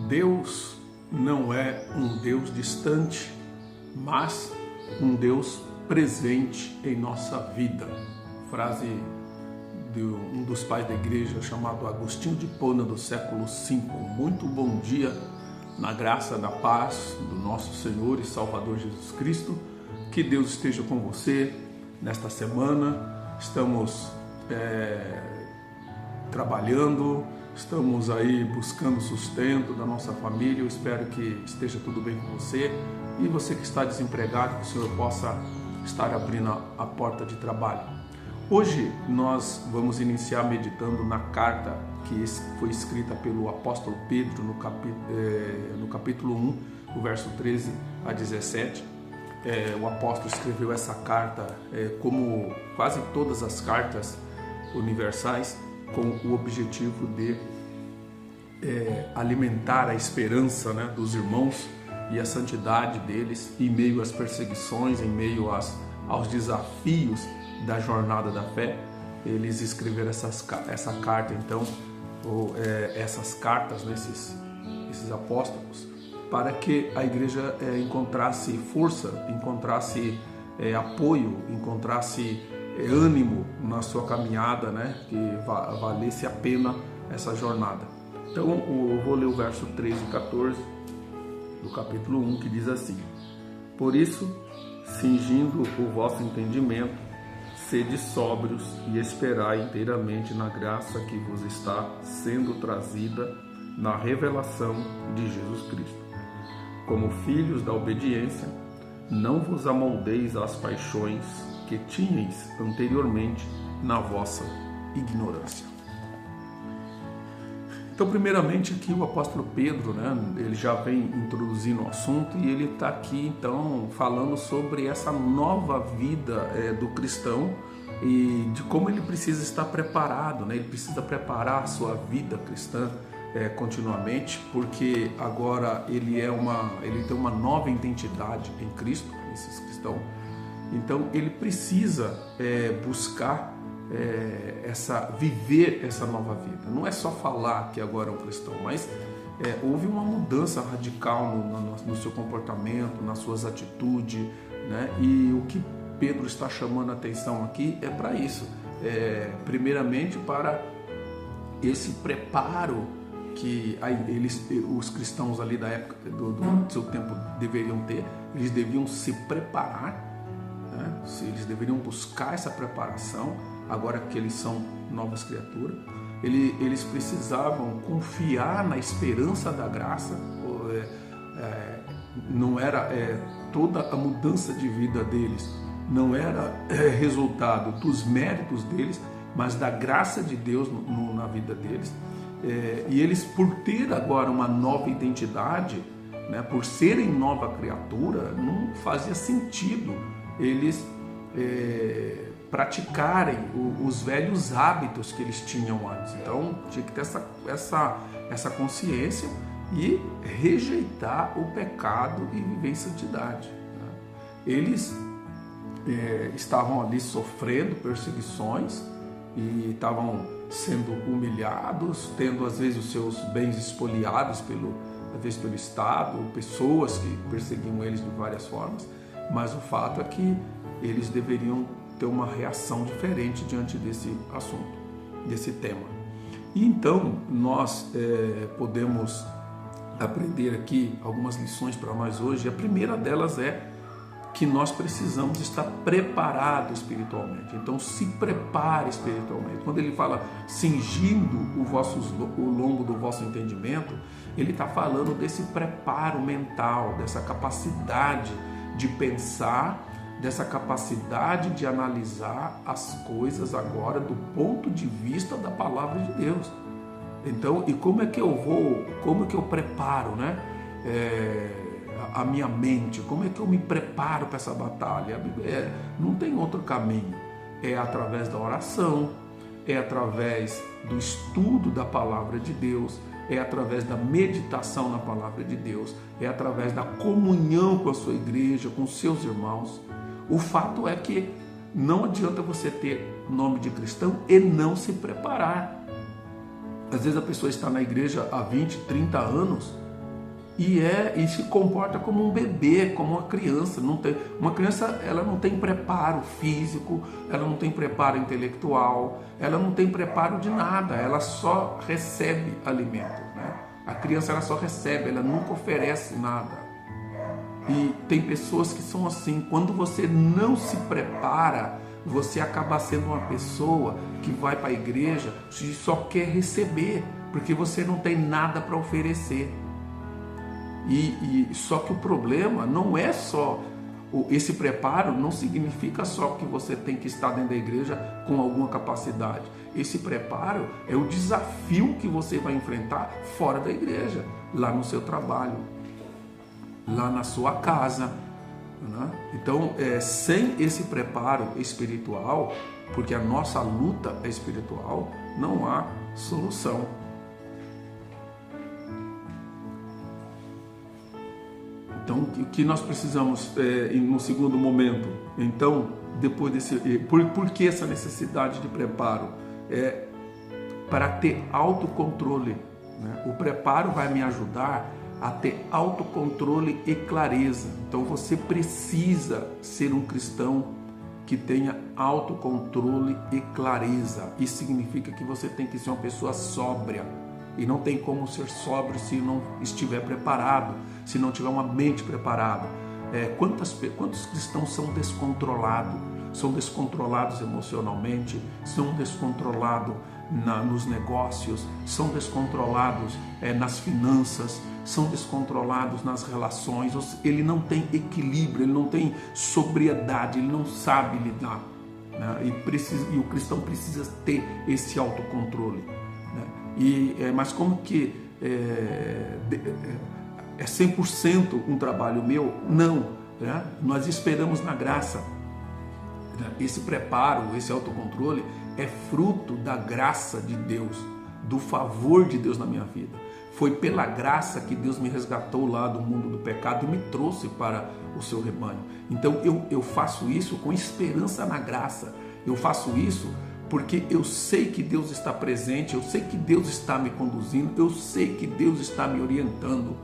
Deus não é um Deus distante, mas um Deus presente em nossa vida. Frase de um dos pais da igreja, chamado Agostinho de Hipona, do século V. Muito bom dia, na graça da paz do nosso Senhor e Salvador Jesus Cristo. Que Deus esteja com você nesta semana. Estamos trabalhando, estamos aí buscando sustento da nossa família. Eu espero que esteja tudo bem com você. E você que está desempregado, que o Senhor possa estar abrindo a porta de trabalho. Hoje nós vamos iniciar meditando na carta que foi escrita pelo apóstolo Pedro no capítulo 1, do verso 13 a 17. O apóstolo escreveu essa carta, como quase todas as cartas universais, com o objetivo de alimentar a esperança, né, dos irmãos e a santidade deles em meio às perseguições, em meio aos desafios da jornada da fé. Eles escreveram essa carta, então, essas cartas, esses apóstolos, para que a igreja encontrasse força, encontrasse apoio, encontrasse ânimo na sua caminhada, né? Que valesse a pena essa jornada. Então eu vou ler o verso 13 e 14 do capítulo 1, que diz assim: Por isso, cingindo o vosso entendimento, sede sóbrios e esperai inteiramente na graça que vos está sendo trazida na revelação de Jesus Cristo. Como filhos da obediência, não vos amoldeis às paixões que tinhais anteriormente na vossa ignorância. Então, primeiramente, aqui o apóstolo Pedro, né, ele já vem introduzindo o assunto e ele está aqui, então, falando sobre essa nova vida do cristão e de como ele precisa estar preparado, né? Ele precisa preparar a sua vida cristã continuamente, porque agora ele tem uma nova identidade em Cristo, esse cristão. Então, ele precisa buscar viver essa nova vida. Não é só falar que agora é um cristão, mas houve uma mudança radical no seu comportamento, nas suas atitudes, né? E o que Pedro está chamando a atenção aqui é para isso, primeiramente para esse preparo que os cristãos ali da época do seu tempo deveriam ter. Eles deviam se preparar, né? Eles deveriam buscar essa preparação. Agora que eles são novas criaturas, eles precisavam confiar na esperança da graça. Não era toda a mudança de vida deles, não era resultado dos méritos deles, mas da graça de Deus na vida deles. E eles, por ter agora uma nova identidade, né, por serem nova criatura, não fazia sentido eles praticarem os velhos hábitos que eles tinham antes. Então tinha que ter essa consciência e rejeitar o pecado e viver em santidade, né? Eles estavam ali sofrendo perseguições e estavam sendo humilhados, tendo às vezes os seus bens espoliados pelo Estado, pessoas que perseguiam eles de várias formas, mas o fato é que eles deveriam ter uma reação diferente diante desse assunto, desse tema. E então nós podemos aprender aqui algumas lições para nós hoje. A primeira delas é que nós precisamos estar preparados espiritualmente. Então se prepare espiritualmente. Quando ele fala cingindo o lombo do vosso entendimento, ele está falando desse preparo mental, dessa capacidade de pensar, dessa capacidade de analisar as coisas agora do ponto de vista da palavra de Deus. Então, e como é que eu preparo, né? A minha mente, como é que eu me preparo para essa batalha? Não tem outro caminho, é através da oração, é através do estudo da palavra de Deus, é através da meditação na palavra de Deus, é através da comunhão com a sua igreja, com os seus irmãos. O fato é que não adianta você ter nome de cristão e não se preparar. Às vezes a pessoa está na igreja há 20, 30 anos e se comporta como um bebê, como uma criança. Uma criança, ela não tem preparo físico, ela não tem preparo intelectual, ela não tem preparo de nada, ela só recebe alimento, né? A criança, ela só recebe, ela nunca oferece nada. E tem pessoas que são assim. Quando você não se prepara, você acaba sendo uma pessoa que vai para a igreja e só quer receber, porque você não tem nada para oferecer. Só que o problema não é só esse preparo, não significa só que você tem que estar dentro da igreja com alguma capacidade. Esse preparo é o desafio que você vai enfrentar fora da igreja, lá no seu trabalho, lá na sua casa, né? Então, sem esse preparo espiritual, porque a nossa luta é espiritual, não há solução. Então, o que nós precisamos no segundo momento? Então, depois desse, por que essa necessidade de preparo? Para ter autocontrole, né? O preparo vai me ajudar a ter autocontrole e clareza. Então, você precisa ser um cristão que tenha autocontrole e clareza. Isso significa que você tem que ser uma pessoa sóbria. E não tem como ser sóbrio se não estiver preparado, se não tiver uma mente preparada. Quantos cristãos são descontrolados? São descontrolados emocionalmente, são descontrolados nos negócios, são descontrolados nas finanças, são descontrolados nas relações. Ele não tem equilíbrio, ele não tem sobriedade, ele não sabe lidar, né? E o cristão precisa ter esse autocontrole, né? Mas como que é 100% um trabalho meu? Não, né? Nós esperamos na graça. Esse preparo, esse autocontrole é fruto da graça de Deus, do favor de Deus na minha vida. Foi pela graça que Deus me resgatou lá do mundo do pecado e me trouxe para o seu rebanho. Então eu faço isso com esperança na graça. Eu faço isso porque eu sei que Deus está presente, eu sei que Deus está me conduzindo, eu sei que Deus está me orientando.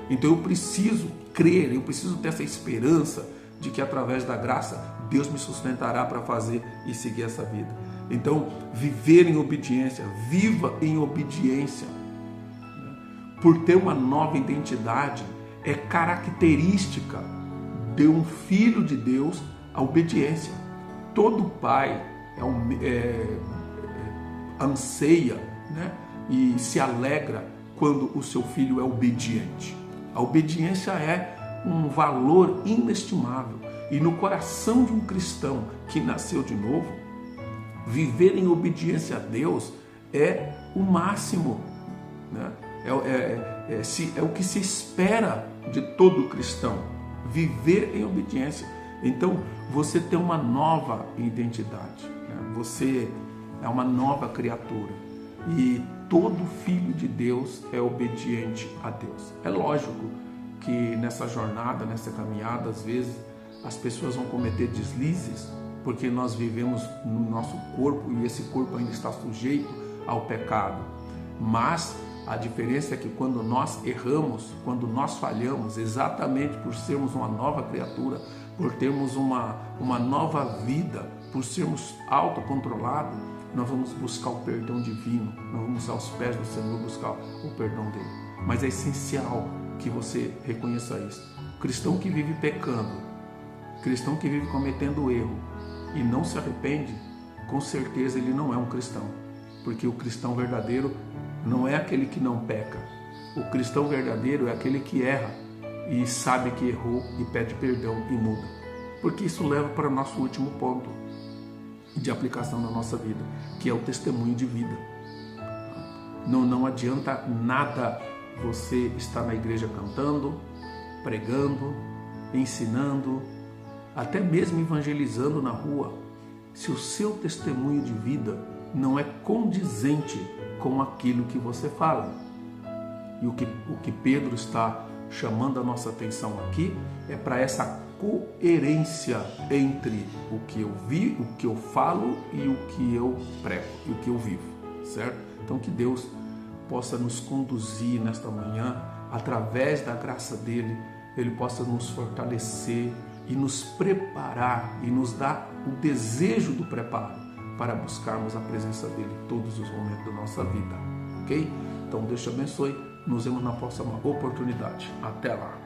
Então eu preciso crer, eu preciso ter essa esperança de que através da graça Deus me sustentará para fazer e seguir essa vida. Então, viver em obediência, viva em obediência. Por ter uma nova identidade, é característica de um filho de Deus a obediência. Todo pai anseia, né, e se alegra quando o seu filho é obediente. A obediência é um valor inestimável. E no coração de um cristão que nasceu de novo, viver em obediência a Deus é o máximo, né? É o que se espera de todo cristão, viver em obediência. Então, você tem uma nova identidade, né? Você é uma nova criatura. E todo filho de Deus é obediente a Deus. É lógico que nessa jornada, nessa caminhada, às vezes as pessoas vão cometer deslizes, porque nós vivemos no nosso corpo e esse corpo ainda está sujeito ao pecado. Mas a diferença é que quando nós erramos, quando nós falhamos, exatamente por sermos uma nova criatura, por termos uma nova vida, por sermos autocontrolados, nós vamos buscar o perdão divino, nós vamos aos pés do Senhor buscar o perdão dele. Mas é essencial que você reconheça isso. O cristão que vive pecando, cristão que vive cometendo erro e não se arrepende, com certeza ele não é um cristão. Porque o cristão verdadeiro não é aquele que não peca. O cristão verdadeiro é aquele que erra e sabe que errou e pede perdão e muda. Porque isso leva para o nosso último ponto de aplicação na nossa vida, que é o testemunho de vida. Não adianta nada você estar na igreja cantando, pregando, ensinando, até mesmo evangelizando na rua, se o seu testemunho de vida não é condizente com aquilo que você fala. E o que Pedro está chamando a nossa atenção aqui é para essa coerência entre o que eu vi, o que eu falo e o que eu prego, e o que eu vivo, certo? Então que Deus possa nos conduzir nesta manhã através da graça dele, ele possa nos fortalecer e nos preparar e nos dar o desejo do preparo para buscarmos a presença dele em todos os momentos da nossa vida, ok? Então Deus te abençoe, nos vemos na próxima oportunidade. Até lá!